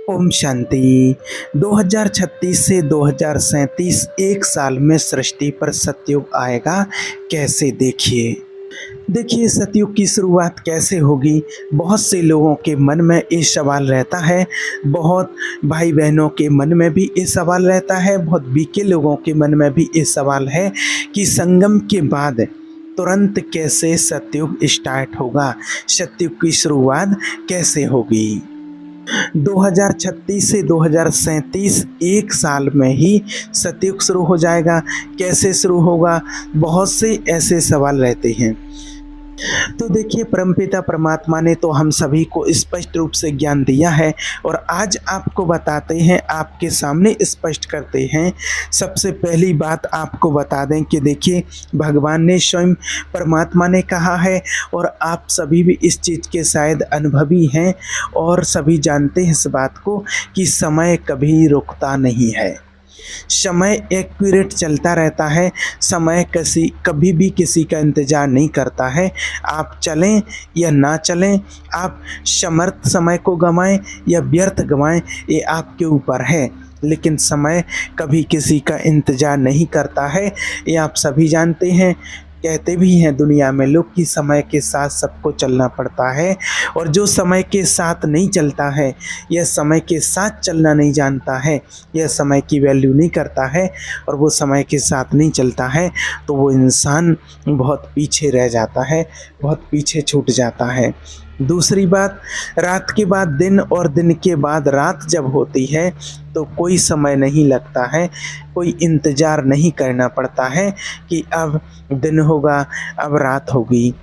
ओम शांति। 2036 से 2037 एक साल में सृष्टि पर सतयुग आएगा। कैसे देखिए सतयुग की शुरुआत कैसे होगी। बहुत से लोगों के मन में ये सवाल रहता है, बहुत भाई बहनों के मन में भी ये सवाल रहता है, बहुत बीके लोगों के मन में भी ये सवाल है कि संगम के बाद तुरंत कैसे सतयुग स्टार्ट होगा, सतयुग की शुरुआत कैसे होगी। 2036 से 2037 एक साल में ही सतयुग शुरू हो जाएगा। कैसे शुरू होगा, बहुत से ऐसे सवाल रहते हैं। तो देखिए, परमपिता परमात्मा ने तो हम सभी को स्पष्ट रूप से ज्ञान दिया है और आज आपको बताते हैं, आपके सामने स्पष्ट करते हैं। सबसे पहली बात आपको बता दें कि देखिए, भगवान ने स्वयं परमात्मा ने कहा है और आप सभी भी इस चीज़ के शायद अनुभवी हैं और सभी जानते हैं इस बात को कि समय कभी रुकता नहीं है। समय एक्यूरेट चलता रहता है। समय कभी भी किसी का इंतज़ार नहीं करता है। आप चलें या ना चलें, आप समर्थ समय को गंवाएं या व्यर्थ गंवाएं, ये आपके ऊपर है। लेकिन समय कभी किसी का इंतज़ार नहीं करता है, ये आप सभी जानते हैं। कहते भी हैं दुनिया में लोग कि समय के साथ सबको चलना पड़ता है, और जो समय के साथ नहीं चलता है, यह समय के साथ चलना नहीं जानता है, यह समय की वैल्यू नहीं करता है और वो समय के साथ नहीं चलता है, तो वो इंसान बहुत पीछे रह जाता है, बहुत पीछे छूट जाता है। दूसरी बात, रात के बाद दिन और दिन के बाद रात जब होती है तो कोई समय नहीं लगता है, कोई इंतज़ार नहीं करना पड़ता है कि अब दिन होगा, अब रात होगी।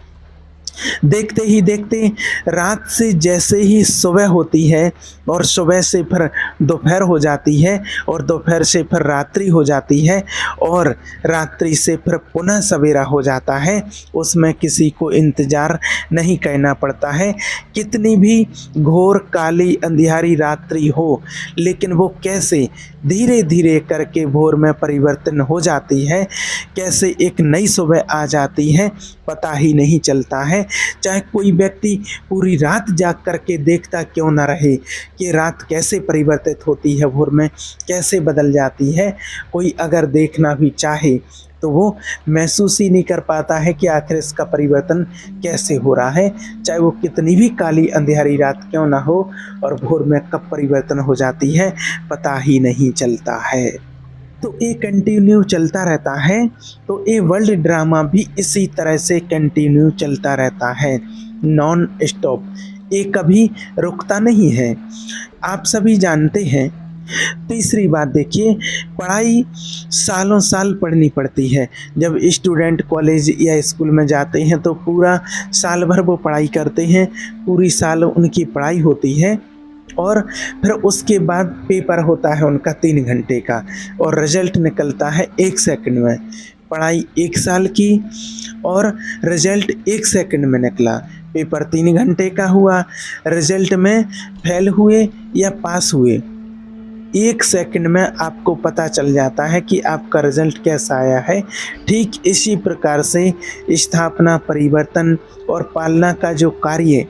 देखते ही देखते रात से जैसे ही सुबह होती है और सुबह से फिर दोपहर हो जाती है और दोपहर से फिर रात्रि हो जाती है और रात्रि से फिर पुनः सवेरा हो जाता है, उसमें किसी को इंतज़ार नहीं करना पड़ता है। कितनी भी घोर काली अंधियारी रात्रि हो, लेकिन वो कैसे धीरे धीरे करके भोर में परिवर्तन हो जाती है, कैसे एक नई सुबह आ जाती है, पता ही नहीं चलता है। चाहे कोई व्यक्ति पूरी रात जाग करके देखता क्यों ना रहे कि रात कैसे परिवर्तित होती है, भोर में कैसे बदल जाती है, कोई अगर देखना भी चाहे तो वो महसूस ही नहीं कर पाता है कि आखिर इसका परिवर्तन कैसे हो रहा है। चाहे वो कितनी भी काली अंधेरी रात क्यों ना हो, और भोर में कब परिवर्तन हो जाती है पता ही नहीं चलता है। तो ये कंटिन्यू चलता रहता है। तो ये वर्ल्ड ड्रामा भी इसी तरह से कंटिन्यू चलता रहता है, नॉन स्टॉप, ये कभी रुकता नहीं है, आप सभी जानते हैं। तीसरी बात देखिए, पढ़ाई सालों साल पढ़नी पड़ती है। जब स्टूडेंट कॉलेज या स्कूल में जाते हैं तो पूरा साल भर वो पढ़ाई करते हैं, पूरी साल उनकी पढ़ाई होती है और फिर उसके बाद पेपर होता है उनका 3 घंटे का और रिजल्ट निकलता है 1 सेकंड में। पढ़ाई 1 साल की और रिजल्ट 1 सेकंड में निकला। पेपर 3 घंटे का हुआ, रिजल्ट में फेल हुए या पास हुए, 1 सेकंड में आपको पता चल जाता है कि आपका रिजल्ट कैसा आया है। ठीक इसी प्रकार से स्थापना, परिवर्तन और पालना का जो कार्य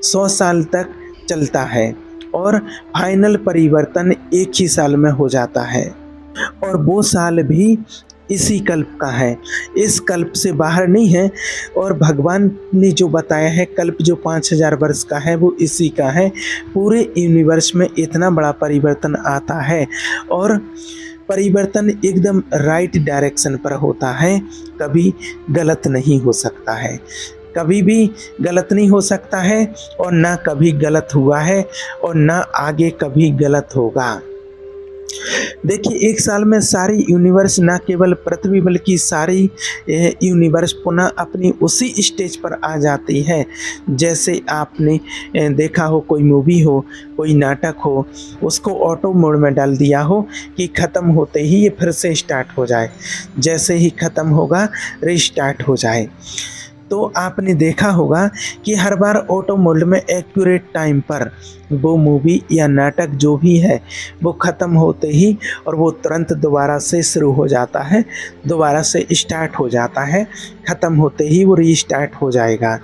100 साल तक चलता है और फाइनल परिवर्तन 1 ही साल में हो जाता है, और वो साल भी इसी कल्प का है, इस कल्प से बाहर नहीं है। और भगवान ने जो बताया है कल्प जो 5000 वर्ष का है वो इसी का है। पूरे यूनिवर्स में इतना बड़ा परिवर्तन आता है और परिवर्तन एकदम राइट डायरेक्शन पर होता है, कभी गलत नहीं हो सकता है, कभी भी गलत नहीं हो सकता है और ना कभी गलत हुआ है और ना आगे कभी गलत होगा। देखिए, 1 साल में सारी यूनिवर्स, ना केवल पृथ्वी बल्कि सारी यूनिवर्स पुनः अपनी उसी स्टेज पर आ जाती है। जैसे आपने देखा हो, कोई मूवी हो, कोई नाटक हो, उसको ऑटो मोड में डाल दिया हो कि ख़त्म होते ही ये फिर से स्टार्ट हो जाए, जैसे ही ख़त्म होगा रिस्टार्ट हो जाए। तो आपने देखा होगा कि हर बार ऑटो मोड में एक्यूरेट टाइम पर वो मूवी या नाटक जो भी है वो ख़त्म होते ही और वो तुरंत दोबारा से शुरू हो जाता है, दोबारा से स्टार्ट हो जाता है, ख़त्म होते ही वो रीस्टार्ट हो जाएगा।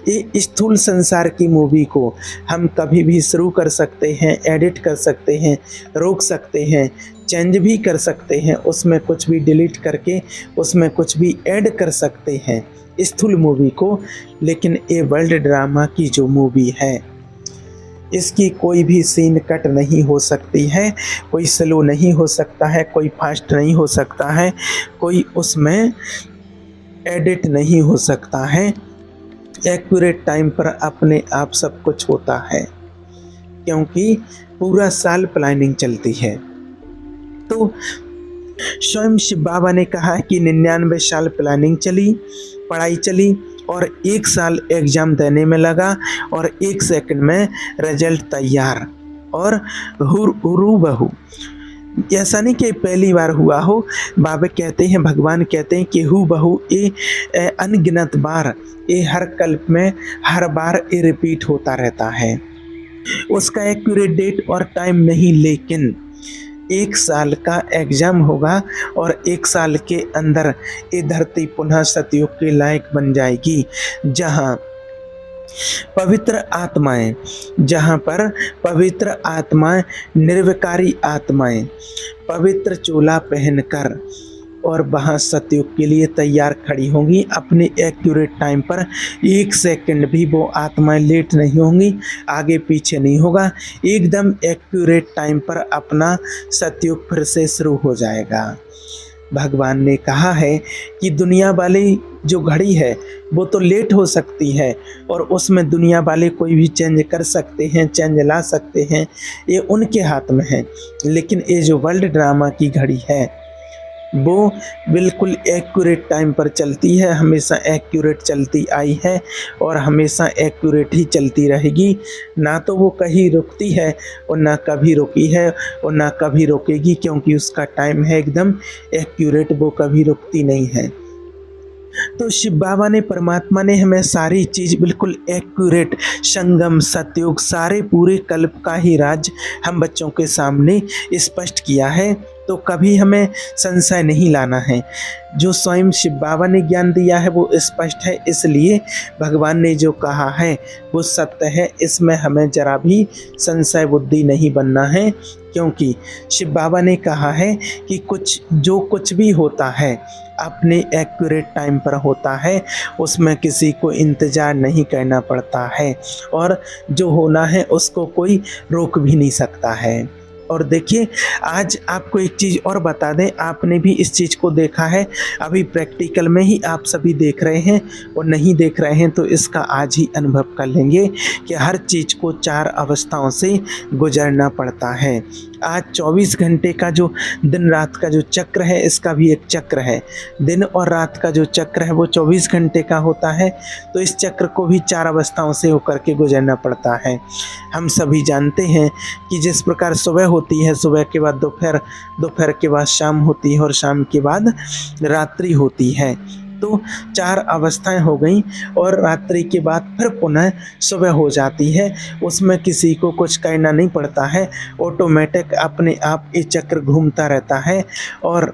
ये स्थूल संसार की मूवी को हम कभी भी शुरू कर सकते हैं, एडिट कर सकते हैं, रोक सकते हैं, चेंज भी कर सकते हैं, उसमें कुछ भी डिलीट करके उसमें कुछ भी ऐड कर सकते हैं स्थूल मूवी को। लेकिन ये वर्ल्ड ड्रामा की जो मूवी है इसकी कोई भी सीन कट नहीं हो सकती है, कोई स्लो नहीं हो सकता है, कोई फास्ट नहीं हो सकता है, कोई उसमें एडिट नहीं हो सकता है। एक्यूरेट टाइम पर अपने आप सब कुछ होता है क्योंकि पूरा साल प्लानिंग चलती है। तो स्वयं शिव बाबा ने कहा कि 99 साल प्लानिंग चली, पढ़ाई चली और 1 साल एग्ज़ाम देने में लगा और 1 सेकंड में रिजल्ट तैयार और हूबहू। ऐसा नहीं कि पहली बार हुआ हो, बाबा कहते हैं, भगवान कहते हैं कि हूबहू ये अनगिनत बार, ये हर कल्प में हर बार ये रिपीट होता रहता है। उसका एक्यूरेट डेट और टाइम नहीं, लेकिन 1 साल का एग्ज़ाम होगा और 1 साल के अंदर ये धरती पुनः सतयुग के लायक बन जाएगी, जहाँ पवित्र आत्माएं, जहाँ पर पवित्र आत्माएं, निर्विकारी आत्माएं पवित्र चोला पहनकर और वहाँ सतयुग के लिए तैयार खड़ी होंगी। अपने एक्यूरेट टाइम पर 1 सेकंड भी वो आत्माएं लेट नहीं होंगी, आगे पीछे नहीं होगा, एकदम एक्यूरेट टाइम पर अपना सतयुग फिर से शुरू हो जाएगा। भगवान ने कहा है कि दुनिया वाली जो घड़ी है वो तो लेट हो सकती है और उसमें दुनिया वाले कोई भी चेंज कर सकते हैं, चेंज ला सकते हैं, ये उनके हाथ में है। लेकिन ये जो वर्ल्ड ड्रामा की घड़ी है वो बिल्कुल एक्यूरेट टाइम पर चलती है, हमेशा एक्यूरेट चलती आई है और हमेशा एक्यूरेट ही चलती रहेगी। ना तो वो कहीं रुकती है और ना कभी रुकी है और ना कभी रुकेगी, क्योंकि उसका टाइम है एकदम एक्यूरेट, वो कभी रुकती नहीं है। तो शिव बाबा ने, परमात्मा ने हमें सारी चीज़ बिल्कुल एक्यूरेट, संगम, सतयुग, सारे पूरे कल्प का ही राज हम बच्चों के सामने स्पष्ट किया है। तो कभी हमें संशय नहीं लाना है। जो स्वयं शिव बाबा ने ज्ञान दिया है वो स्पष्ट है, इसलिए भगवान ने जो कहा है वो सत्य है, इसमें हमें जरा भी संशय बुद्धि नहीं बनना है। क्योंकि शिव बाबा ने कहा है कि जो कुछ भी होता है अपने एक्यूरेट टाइम पर होता है, उसमें किसी को इंतज़ार नहीं करना पड़ता है और जो होना है उसको कोई रोक भी नहीं सकता है। और देखिए, आज आपको एक चीज़ और बता दें, आपने भी इस चीज़ को देखा है, अभी प्रैक्टिकल में ही आप सभी देख रहे हैं, और नहीं देख रहे हैं तो इसका आज ही अनुभव कर लेंगे कि हर चीज़ को 4 अवस्थाओं से गुजरना पड़ता है। आज 24 घंटे का जो दिन रात का जो चक्र है, इसका भी एक चक्र है। दिन और रात का जो चक्र है वो 24 घंटे का होता है, तो इस चक्र को भी 4 अवस्थाओं से होकर के गुजरना पड़ता है। हम सभी जानते हैं कि जिस प्रकार सुबह होती है, सुबह के बाद दोपहर, दोपहर के बाद शाम होती है और शाम के बाद रात्रि होती है। तो 4 अवस्थाएं हो गई और रात्रि के बाद फिर पुनः सुबह हो जाती है। उसमें किसी को कुछ करना नहीं पड़ता है, ऑटोमेटिक अपने आप ये चक्र घूमता रहता है और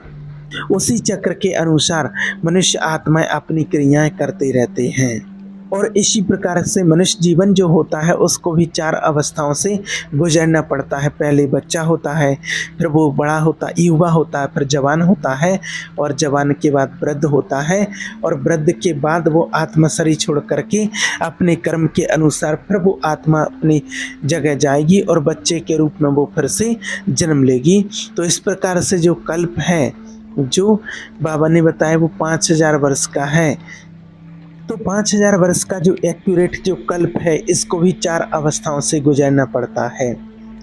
उसी चक्र के अनुसार मनुष्य आत्माएं अपनी क्रियाएं करते रहते हैं। और इसी प्रकार से मनुष्य जीवन जो होता है उसको भी 4 अवस्थाओं से गुजरना पड़ता है। पहले बच्चा होता है, फिर वो बड़ा होता, युवा होता है, फिर जवान होता है और जवान के बाद वृद्ध होता है और वृद्ध के बाद वो आत्मा शरीर छोड़ करके अपने कर्म के अनुसार फिर वो आत्मा अपनी जगह जाएगी और बच्चे के रूप में वो फिर से जन्म लेगी। तो इस प्रकार से जो कल्प है, जो बाबा ने बताया, वो 5000 वर्ष का है। तो 5000 वर्ष का जो एक्यूरेट जो कल्प है, इसको भी 4 अवस्थाओं से गुजरना पड़ता है।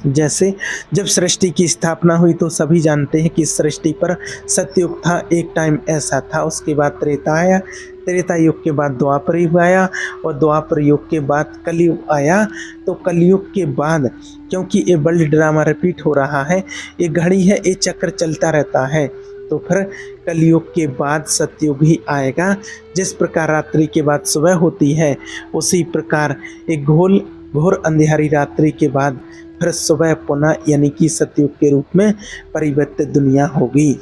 जैसे जब सृष्टि की स्थापना हुई तो सभी जानते हैं कि सृष्टि पर सतयुग था, एक टाइम ऐसा था। उसके बाद त्रेता आया, त्रेता युग के बाद द्वापर युग आया और द्वापर युग के बाद कलयुग आया। तो कलयुग के बाद, क्योंकि ये वर्ल्ड ड्रामा रिपीट हो रहा है, ये घड़ी है, ये चक्र चलता रहता है, तो फिर कलयुग के बाद सतयुग ही आएगा। जिस प्रकार रात्रि के बाद सुबह होती है, उसी प्रकार एक घोर अंधेरी रात्रि के बाद फिर सुबह पुनः यानी कि सतयुग के रूप में परिवर्तित दुनिया होगी।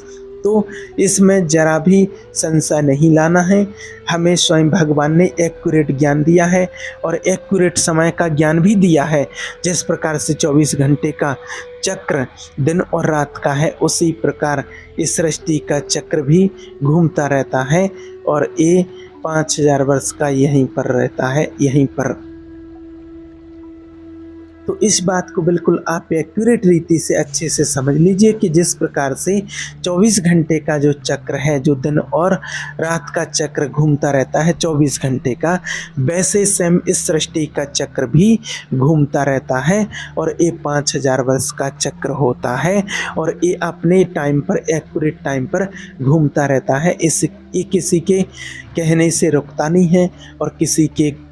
तो इसमें जरा भी संशय नहीं लाना है। हमें स्वयं भगवान ने एक्यूरेट ज्ञान दिया है और एक्यूरेट समय का ज्ञान भी दिया है। जिस प्रकार से 24 घंटे का चक्र दिन और रात का है, उसी प्रकार इस सृष्टि का चक्र भी घूमता रहता है और ये 5000 वर्ष का यहीं पर रहता है, यहीं पर। तो इस बात को बिल्कुल आप एक्यूरेट रीति से अच्छे से समझ लीजिए कि जिस प्रकार से 24 घंटे का जो चक्र है, जो दिन और रात का चक्र घूमता रहता है 24 घंटे का, वैसे सेम इस सृष्टि का चक्र भी घूमता रहता है और ये 5000 वर्ष का चक्र होता है और ये अपने टाइम पर, एक्यूरेट टाइम पर घूमता रहता है। ये किसी के कहने से रुकता नहीं है और किसी के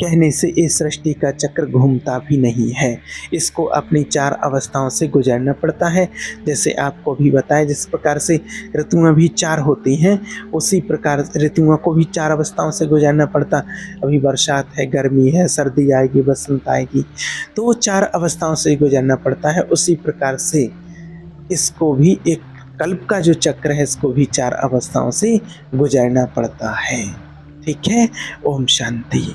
कहने से इस सृष्टि का चक्र घूमता भी नहीं है। इसको अपनी 4 अवस्थाओं से गुजरना पड़ता है। जैसे आपको भी बताया, जिस प्रकार से ऋतुएं भी 4 होती हैं, उसी प्रकार ऋतुओं को भी 4 अवस्थाओं से गुजरना पड़ता। अभी बरसात है, गर्मी है, सर्दी आएगी, बसंत आएगी, तो वो 4 अवस्थाओं से गुजरना पड़ता है। उसी प्रकार से इसको भी, एक कल्प का जो चक्र है, इसको भी 4 अवस्थाओं से गुजरना पड़ता है। ठीक है। ओम शांति।